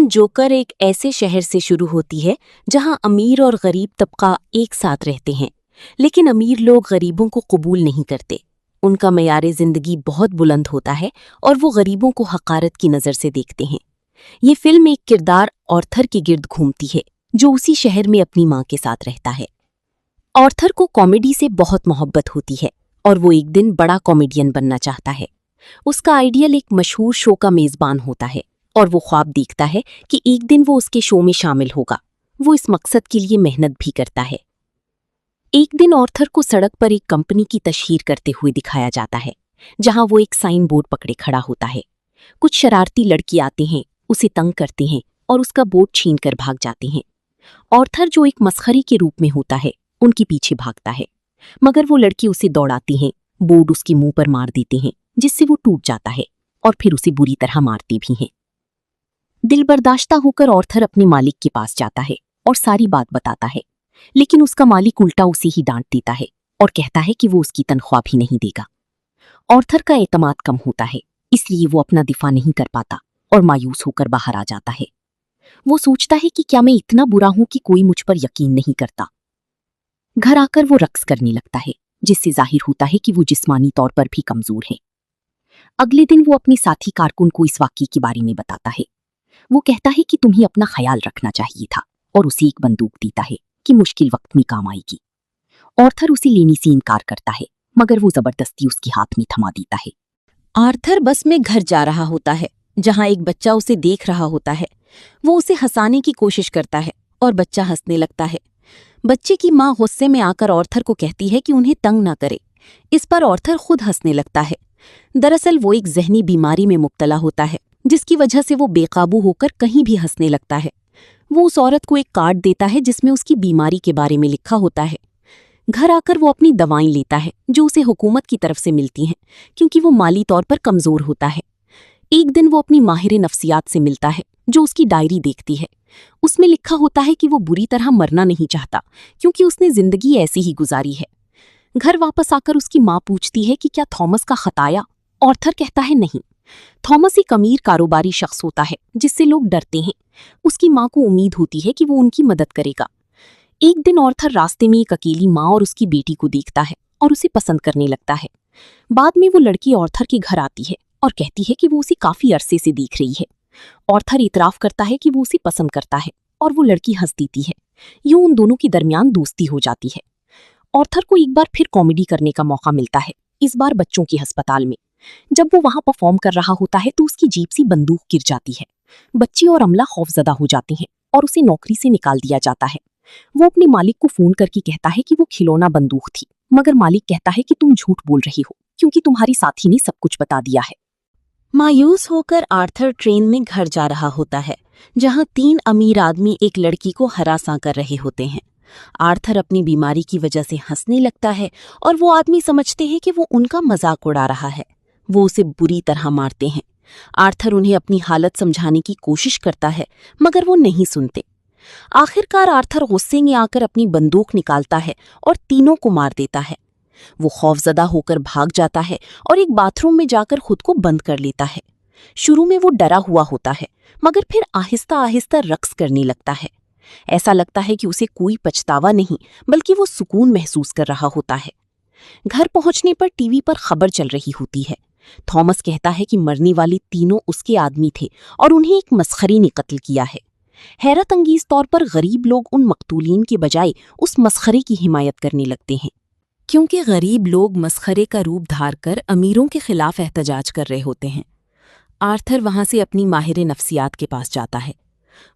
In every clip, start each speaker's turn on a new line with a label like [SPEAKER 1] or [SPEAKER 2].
[SPEAKER 1] Film joker एक ऐसे शहर से शुरू होती है जहां अमीर और गरीब तबका एक साथ रहते हैं, लेकिन अमीर लोग गरीबों को कबूल नहीं करते। उनका मयारे जिंदगी बहुत बुलंद होता है और वो गरीबों को हकारत की नज़र से देखते हैं। ये फिल्म एक किरदार ऑर्थर के गिर्द घूमती है जो उसी शहर में अपनी माँ के साथ रहता है। ऑर्थर को कॉमेडी से बहुत मोहब्बत होती है और वो एक दिन बड़ा कॉमेडियन बनना चाहता है। उसका आइडियल एक मशहूर शो का मेज़बान होता है और वो ख्वाब देखता है कि एक दिन वो उसके शो में शामिल होगा। वो इस मकसद के लिए मेहनत भी करता है। एक दिन ऑर्थर को सड़क पर एक कंपनी की तशहीर करते हुए दिखाया जाता है, जहां वो एक साइन बोर्ड पकड़े खड़ा होता है। कुछ शरारती लड़के आते हैं, उसे तंग करते हैं और उसका बोर्ड छीन कर भाग जाते हैं। ऑर्थर, जो एक मस्खरी के रूप में होता है, उनके पीछे भागता है, मगर वो लड़के उसे दौड़ाती हैं, बोर्ड उसके मुंह पर मार देते हैं, जिससे वो टूट जाता है और फिर उसे बुरी तरह मारते भी हैं। दिल बर्दाश्ता होकर ऑर्थर अपने मालिक के पास जाता है और सारी बात बताता है, लेकिन उसका मालिक उल्टा उसे ही डांट देता है और कहता है कि वो उसकी तनख्वाह भी नहीं देगा। ऑर्थर का एतमाद कम होता है, इसलिए वो अपना दिफा नहीं कर पाता और मायूस होकर बाहर आ जाता है। वो सोचता है कि क्या मैं इतना बुरा हूं कि कोई मुझ पर यकीन नहीं करता। घर आकर वो रक्स करने लगता है, जिससे जाहिर होता है कि वो जिस्मानी तौर पर भी कमजोर है। अगले दिन वो अपने साथी कारकुन को इस वाकये के बारे में बताता है। वो कहता है कि तुम्हें अपना ख्याल रखना चाहिए था और उसे एक बंदूक देता है कि मुश्किल वक्त में काम आएगी। ऑर्थर उसे लेने से इनकार करता है, मगर वो जबरदस्ती उसके हाथ में थमा देता है। आर्थर बस में घर जा रहा होता है, जहां एक बच्चा उसे देख रहा होता है। वो उसे हंसाने की कोशिश करता है और बच्चा हंसने लगता है। बच्चे की माँ गुस्से में आकर ऑर्थर को कहती है कि उन्हें तंग ना करे। इस पर ऑर्थर खुद हंसने लगता है। दरअसल वो एक जहनी बीमारी में मुब्तला होता है, जिसकी वजह से वो बेकाबू होकर कहीं भी हंसने लगता है। वो उस औरत को एक कार्ड देता है जिसमें उसकी बीमारी के बारे में लिखा होता है। घर आकर वो अपनी दवाएं लेता है जो उसे हुकूमत की तरफ से मिलती हैं, क्योंकि वो माली तौर पर कमजोर होता है। एक दिन वो अपनी माहिर नफ्सियात से मिलता है, जो उसकी डायरी देखती है। उसमें लिखा होता है कि वो बुरी तरह मरना नहीं चाहता, क्योंकि उसने जिंदगी ऐसी ही गुजारी है। घर वापस आकर उसकी माँ पूछती है कि क्या थॉमस का खत आया। ऑर्थर कहता है नहीं। थॉमस एक अमीर कारोबारी शख्स होता है जिससे लोग डरते हैं। उसकी माँ को उम्मीद होती है कि वो उनकी मदद करेगा। एक दिन ऑर्थर रास्ते में एक अकेली माँ और उसकी बेटी को देखता है और उसे पसंद करने लगता है। बाद में वो लड़की ऑर्थर के घर आती है और कहती है कि वो उसे काफी अरसे से देख रही है। ऑर्थर इतराफ करता है कि वो उसे पसंद करता है और वो लड़की हंस देती है। यूं उन दोनों के दरमियान दोस्ती हो जाती है। ऑर्थर को एक बार फिर कॉमेडी करने का मौका मिलता है, इस बार बच्चों के अस्पताल में। जब वो वहां परफॉर्म कर रहा होता है तो उसकी जीप सी बंदूक गिर जाती है। बच्चे और अमला खौफजदा हो जाते हैं और उसे नौकरी से निकाल दिया जाता है। वो अपने मालिक को फोन करके कहता है कि वो खिलौना बंदूक थी, मगर मालिक कहता है कि तुम झूठ बोल रही हो, क्योंकि तुम्हारी साथी ने सब कुछ बता दिया है। मायूस होकर आर्थर ट्रेन में घर जा रहा होता है, जहां 3 अमीर आदमी एक लड़की को हरासा कर रहे होते हैं। आर्थर अपनी बीमारी की वजह से हंसने लगता है और वो आदमी समझते हैं कि वो उनका मजाक उड़ा रहा है। वो उसे बुरी तरह मारते हैं। आर्थर उन्हें अपनी हालत समझाने की कोशिश करता है, मगर वो नहीं सुनते। आखिरकार आर्थर गुस्से में आकर अपनी बंदूक निकालता है और तीनों को मार देता है। वो खौफजदा होकर भाग जाता है और एक बाथरूम में जाकर खुद को बंद कर लेता है। शुरू में वो डरा हुआ होता है, मगर फिर आहिस्ता आहिस्ता रक्स करने लगता है। ऐसा लगता है कि उसे कोई पछतावा नहीं, बल्कि वो सुकून महसूस कर रहा होता है। घर पहुंचने पर टीवी पर खबर चल रही होती है। थॉमस कहता है कि मरने वाले तीनों उसके आदमी थे और उन्हें एक मस्खरी ने कत्ल किया है। हैरत अंगेज तौर पर गरीब लोग उन मकतूलीन के बजाय उस मस्खरे की हिमायत करने लगते हैं, क्योंकि गरीब लोग मस्खरे का रूप धार कर अमीरों के खिलाफ एहतजाज कर रहे होते हैं। आर्थर वहां से अपनी माहिर नफ्सियात के पास जाता है।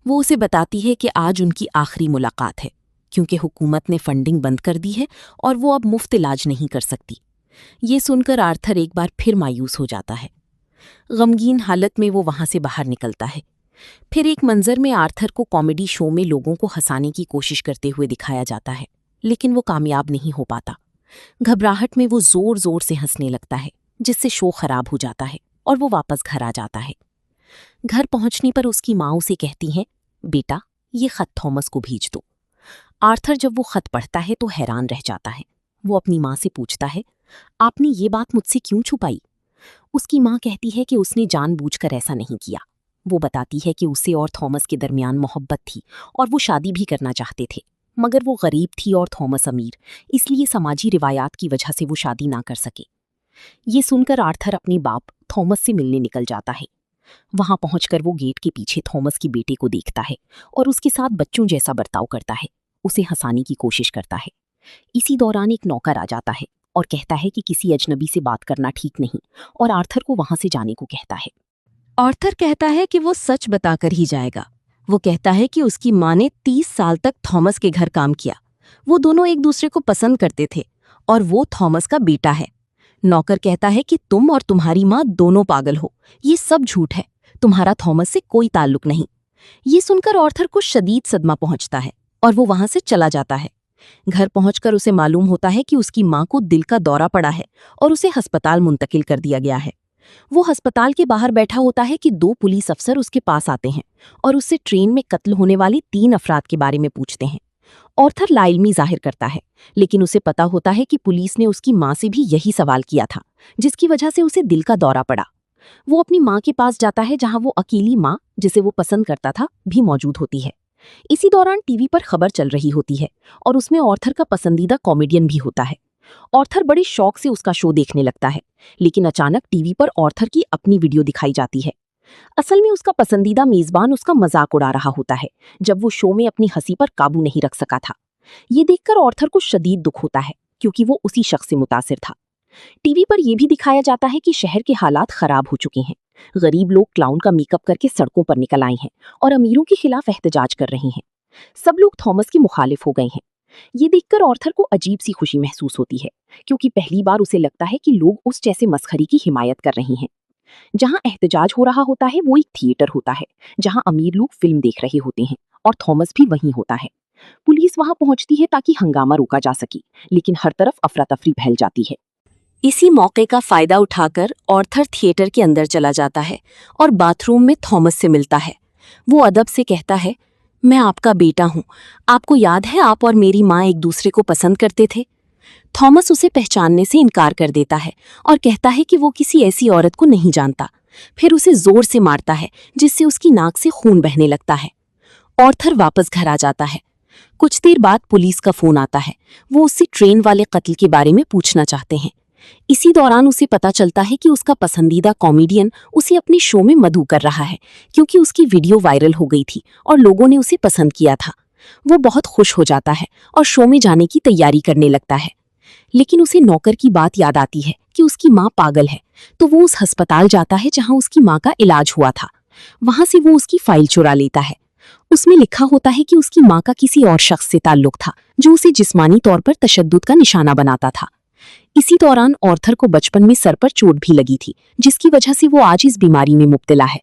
[SPEAKER 1] वो उसे बताती है कि आज उनकी आखिरी मुलाकात है, क्योंकि हुकूमत ने फंडिंग बंद कर दी है और वो अब मुफ्त इलाज नहीं कर सकती। ये सुनकर आर्थर एक बार फिर मायूस हो जाता है। गमगीन हालत में वो वहां से बाहर निकलता है। फिर एक मंजर में आर्थर को कॉमेडी शो में लोगों को हंसाने की कोशिश करते हुए दिखाया जाता है, लेकिन वो कामयाब नहीं हो पाता। घबराहट में वो जोर जोर से हंसने लगता है, जिससे शो खराब हो जाता है और वो वापस घर आ जाता है। घर पहुंचने पर उसकी माँ उसे कहती है, बेटा ये खत थॉमस को भेज दो। आर्थर जब वो खत पढ़ता है तो हैरान रह जाता है। वो अपनी माँ से पूछता है, आपने ये बात मुझसे क्यों छुपाई? उसकी माँ कहती है कि उसने जानबूझकर ऐसा नहीं किया। وہ بتاتی ہے کہ اسے اور تھامس کے درمیان محبت تھی اور وہ شادی بھی کرنا چاہتے تھے، مگر وہ غریب تھی اور تھامس امیر، اس لیے سماجی روایات کی وجہ سے وہ شادی نہ کر سکے۔ یہ سن کر آرتھر اپنی باپ تھامس سے ملنے نکل جاتا ہے۔ وہاں پہنچ کر وہ گیٹ کے پیچھے تھامس کی بیٹے کو دیکھتا ہے اور اس کے ساتھ بچوں جیسا برتاؤ کرتا ہے، اسے ہنسانے کی کوشش کرتا ہے۔ اسی دوران ایک نوکر آ جاتا ہے اور کہتا ہے کہ کسی اجنبی سے بات کرنا ٹھیک نہیں، اور آرتھر کو وہاں سے جانے کو کہتا ہے۔ آرتھر کہتا ہے کہ وہ سچ بتا کر ہی جائے گا۔ وہ کہتا ہے کہ اس کی ماں نے 30 سال تک تھامس کے گھر کام کیا، وہ دونوں ایک دوسرے کو پسند کرتے تھے اور وہ تھامس کا بیٹا ہے۔ نوکر کہتا ہے کہ تم اور تمہاری ماں دونوں پاگل ہو، یہ سب جھوٹ ہے، تمہارا تھامس سے کوئی تعلق نہیں۔ یہ سن کر آرتھر کو شدید صدمہ پہنچتا ہے اور وہ وہاں سے چلا جاتا ہے۔ گھر پہنچ کر اسے معلوم ہوتا ہے کہ اس کی ماں کو دل کا دورہ پڑا ہے اور اسے ہسپتال منتقل کر دیا گیا ہے۔ وہ ہسپتال کے باہر بیٹھا ہوتا ہے کہ 2 پولیس افسر اس کے پاس آتے ہیں اور اس سے ٹرین میں قتل ہونے والی 3 افراد کے بارے میں پوچھتے ہیں۔ آرتھر لا علمی ظاہر کرتا ہے، لیکن اسے پتا ہوتا ہے کہ پولیس نے اس کی ماں سے بھی یہی سوال کیا تھا، جس کی وجہ سے اسے دل کا دورہ پڑا۔ وہ اپنی ماں کے پاس جاتا ہے جہاں وہ اکیلی ماں، جسے وہ پسند کرتا تھا، بھی موجود ہوتی ہے۔ اسی دوران ٹی وی پر خبر چل رہی ہوتی ہے اور اس میں آرتھر کا پسندیدہ کامیڈین بھی ہوتا ہے۔ آرتھر بڑے شوق سے اس کا شو دیکھنے لگتا ہے، لیکن اچانک ٹی وی پر آرتھر کی اپنی ویڈیو دکھائی جاتی ہے۔ اصل میں اس کا پسندیدہ میزبان اس کا مذاق اڑا رہا ہوتا ہے جب وہ شو میں اپنی ہنسی پر قابو نہیں رکھ سکا تھا۔ یہ دیکھ کر آرتھر کو شدید دکھ ہوتا ہے کیونکہ وہ اسی شخص سے متاثر تھا۔ ٹی وی پر یہ بھی دکھایا جاتا ہے کہ شہر کے حالات خراب ہو چکے ہیں، غریب لوگ کلاؤن کا میک اپ کر کے سڑکوں پر نکل آئے ہیں اور امیروں کے خلاف احتجاج کر رہے ہیں۔ سب لوگ تھامس کے مخالف ہو گئے ہیں۔ یہ دیکھ کر آرتھر کو عجیب سی خوشی محسوس ہوتی ہے کیونکہ پہلی بار اسے لگتا ہے کہ لوگ اس جیسے مسخری کی حمایت کر رہے ہیں۔ جہاں احتجاج ہو رہا ہوتا ہے وہ ایک تھیٹر ہوتا ہے جہاں امیر لوگ فلم دیکھ رہے ہوتے ہیں اور تھامس بھی وہیں ہوتا ہے۔ پولیس وہاں پہنچتی ہے تاکہ ہنگامہ روکا جا سکے، لیکن ہر طرف افراتفری پھیل جاتی ہے۔ اسی موقع کا فائدہ اٹھا کر آرتھر تھیٹر کے اندر چلا جاتا ہے اور باتھ روم میں تھامس سے ملتا ہے۔ وہ ادب سے کہتا ہے، میں آپ کا بیٹا ہوں، آپ کو یاد ہے آپ اور میری ماں ایک دوسرے کو پسند کرتے تھے؟ تھامس اسے پہچاننے سے انکار کر دیتا ہے اور کہتا ہے کہ وہ کسی ایسی عورت کو نہیں جانتا، پھر اسے زور سے مارتا ہے جس سے اس کی ناک سے خون بہنے لگتا ہے۔ آرتھر واپس گھر آ جاتا ہے۔ کچھ دیر بعد پولیس کا فون آتا ہے، وہ اس سے ٹرین والے قتل کے بارے میں پوچھنا چاہتے ہیں۔ اسی دوران اسے پتا چلتا ہے کہ اس کا پسندیدہ کامیڈین اسے اپنے شو میں مدعو کر رہا ہے کیونکہ اس کی ویڈیو وائرل ہو گئی تھی اور لوگوں نے اسے پسند کیا تھا۔ وہ بہت خوش ہو جاتا ہے اور شو میں جانے کی تیاری کرنے لگتا ہے، لیکن اسے نوکر کی بات یاد آتی ہے کہ اس کی ماں پاگل ہے، تو وہ اس ہسپتال جاتا ہے جہاں اس کی ماں کا علاج ہوا تھا۔ وہاں سے وہ اس کی فائل چرا لیتا ہے۔ اس میں لکھا ہوتا ہے کہ اس کی ماں کا کسی اور شخص سے تعلق تھا جو اسے جسمانی طور پر تشدد کا نشانہ بناتا تھا۔ اسی دوران آرتھر کو بچپن میں سر پر چوٹ بھی لگی تھی جس کی وجہ سے وہ آج اس بیماری میں مبتلا ہے۔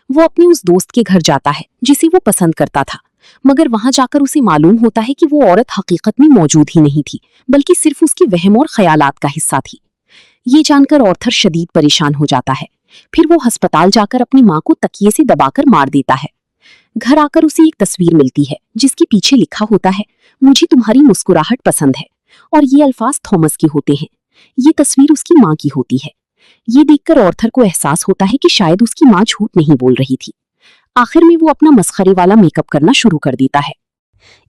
[SPEAKER 1] وہ اپنے اس دوست کے گھر جاتا ہے جسے وہ پسند کرتا تھا، مگر وہاں جا کر اسے معلوم ہوتا ہے کہ وہ عورت حقیقت میں موجود ہی نہیں تھی بلکہ صرف اس کے وہم اور خیالات کا حصہ تھی۔ یہ جان کر آرتھر شدید پریشان ہو جاتا ہے، پھر وہ ہسپتال جا کر اپنی ماں کو تکیے سے دبا کر مار دیتا ہے۔ گھر آ کر اسے ایک تصویر ملتی ہے جس کے پیچھے لکھا ہوتا ہے، مجھے تمہاری مسکراہٹ پسند ہے، اور یہ الفاظ تھامس کے ہوتے ہیں۔ یہ تصویر اس کی ماں کی ہوتی ہے۔ یہ دیکھ کر آرتھر کو احساس ہوتا ہے کہ شاید اس کی ماں جھوٹ نہیں بول رہی تھی۔ آخر میں وہ اپنا مسخرے والا میک اپ کرنا شروع کر دیتا ہے۔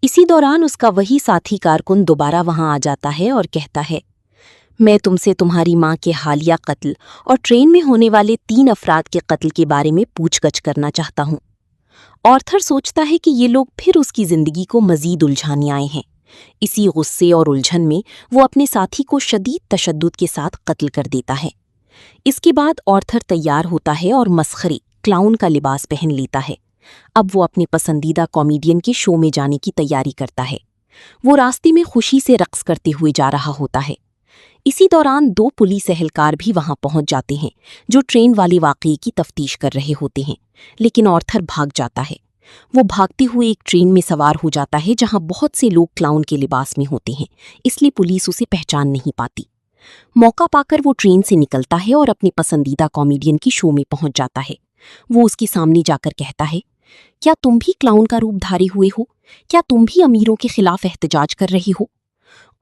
[SPEAKER 1] اسی دوران اس کا وہی ساتھی کارکن دوبارہ وہاں آ جاتا ہے اور کہتا ہے، میں تم سے تمہاری ماں کے حالیہ قتل اور ٹرین میں ہونے والے 3 افراد کے قتل کے بارے میں پوچھ گچھ کرنا چاہتا ہوں۔ آرتھر سوچتا ہے کہ یہ لوگ پھر اس کی زندگی کو مزید الجھانے آئے ہیں۔ اسی غصے اور الجھن میں وہ اپنے ساتھی کو شدید تشدد کے ساتھ قتل کر دیتا ہے۔ اس کے بعد آرتھر تیار ہوتا ہے اور مسخرے کلاؤن کا لباس پہن لیتا ہے۔ اب وہ اپنے پسندیدہ کامیڈین کے شو میں جانے کی تیاری کرتا ہے۔ وہ راستے میں خوشی سے رقص کرتے ہوئے جا رہا ہوتا ہے۔ اسی دوران 2 پولیس اہلکار بھی وہاں پہنچ جاتے ہیں جو ٹرین والے واقعے کی تفتیش کر رہے ہوتے ہیں، لیکن آرتھر بھاگ جاتا ہے۔ وہ بھاگتے ہوئے ایک ٹرین میں سوار ہو جاتا ہے جہاں بہت سے لوگ کلاؤن کے لباس میں ہوتے ہیں، اس لیے پولیس اسے پہچان نہیں پاتی۔ موقع پا کر وہ ٹرین سے نکلتا ہے اور اپنے پسندیدہ کامیڈین کی شو میں پہنچ جاتا ہے۔ وہ اس کے سامنے جا کر کہتا ہے، کیا تم بھی کلاؤن کا روپ دھارے ہوئے ہو؟ کیا تم بھی امیروں کے خلاف احتجاج کر رہے ہو؟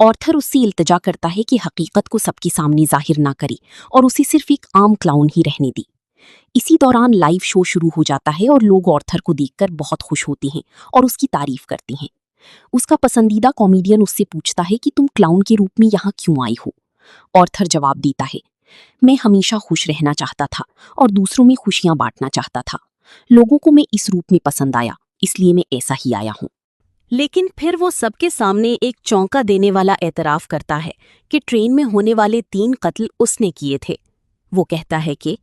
[SPEAKER 1] آرتھر اس سے التجا کرتا ہے کہ حقیقت کو سب کے سامنے ظاہر نہ کرے اور اسے صرف ایک عام کلاؤن ہی رہنے دی۔ इसी दौरान लाइव शो शुरू हो जाता है और लोग ऑर्थर को देखकर बहुत खुश होते हैं और उसकी तारीफ करते हैं। उसका पसंदीदा कॉमेडियन उससे पूछता है कि तुम क्लाउन के रूप में यहाँ क्यों आई हो। ऑर्थर जवाब देता है, मैं हमेशा खुश रहना चाहता था और दूसरों में खुशियां बांटना चाहता था। लोगों को मैं इस रूप में पसंद आया, इसलिए मैं ऐसा ही आया हूँ। लेकिन फिर वो सबके सामने एक चौंका देने वाला एतराफ करता है कि ट्रेन में होने वाले 3 कत्ल उसने किए थे। वो कहता है कि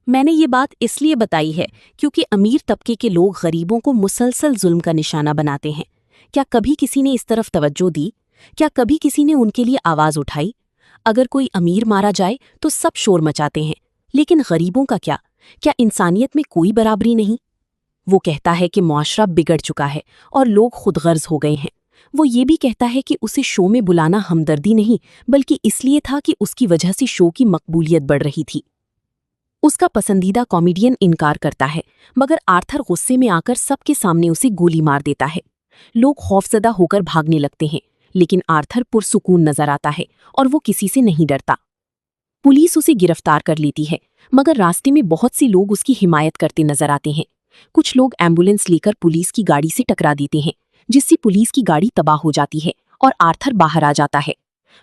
[SPEAKER 1] मैंने ये बात इसलिए बताई है क्योंकि अमीर तबके के लोग गरीबों को मुसलसल जुल्म का निशाना बनाते हैं। क्या कभी किसी ने इस तरफ तवज्जो दी? क्या कभी किसी ने उनके लिए आवाज उठाई? अगर कोई अमीर मारा जाए तो सब शोर मचाते हैं, लेकिन गरीबों का क्या? क्या इंसानियत में कोई बराबरी नहीं? वो कहता है कि मुआशरा बिगड़ चुका है और लोग खुदगर्ज हो गए हैं। वो ये भी कहता है कि उसे शो में बुलाना हमदर्दी नहीं, बल्कि इसलिए था कि उसकी वजह से शो की मकबूलियत बढ़ रही थी। उसका पसंदीदा कॉमेडियन इनकार करता है, मगर आर्थर गुस्से में आकर सबके सामने उसे गोली मार देता है। लोग खौफजदा होकर भागने लगते हैं, लेकिन आर्थर पुरसुकून नजर आता है और वो किसी से नहीं डरता। पुलिस उसे गिरफ्तार कर लेती है, मगर रास्ते में बहुत से लोग उसकी हिमायत करते नजर आते हैं। कुछ लोग एम्बुलेंस लेकर पुलिस की गाड़ी से टकरा देते हैं, जिससे पुलिस की गाड़ी तबाह हो जाती है और आर्थर बाहर आ जाता है।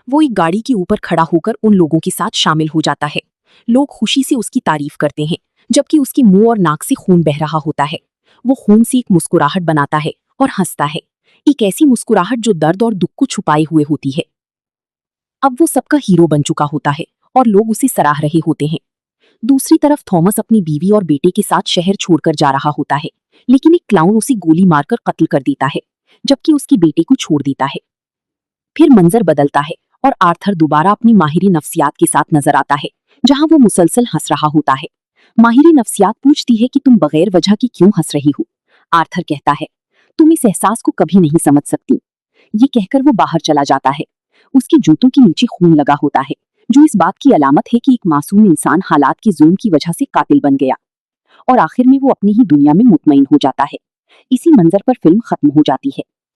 [SPEAKER 1] वो एक गाड़ी के ऊपर खड़ा होकर उन लोगों के साथ शामिल हो जाता है। लोग खुशी से उसकी तारीफ करते हैं, जबकि उसके मुंह और नाक से खून बह रहा होता है। वो खून से एक मुस्कुराहट बनाता है और हंसता है, एक ऐसी मुस्कुराहट जो दर्द और दुख को छुपाए हुए होती है। अब वो सबका हीरो बन चुका होता है और लोग उसे सराह रहे होते हैं। दूसरी तरफ थॉमस अपनी बीवी और बेटे के साथ शहर छोड़कर जा रहा होता है, लेकिन एक क्लाउन उसे गोली मारकर कत्ल कर देता है, जबकि उसके बेटे को छोड़ देता है। फिर मंजर बदलता है और आर्थर दोबारा अपनी माहिरी नफ्सियात के साथ नजर आता है, जहां वो मुसलसल हंस रहा होता है। माहिरी नफ्सियात पूछती है कि तुम बगैर वजह की क्यों हंस रही हो। आर्थर कहता है, तुम इस एहसास को कभी नहीं समझ सकती। ये कहकर वो बाहर चला जाता है। उसके जूतों के नीचे खून लगा होता है, जो इस बात की अलामत है कि एक मासूम इंसान हालात के जुल्म की वजह से कातिल बन गया। और आखिर में वो अपनी ही दुनिया में मुतमईन हो जाता है। इसी मंजर पर फिल्म खत्म हो जाती है।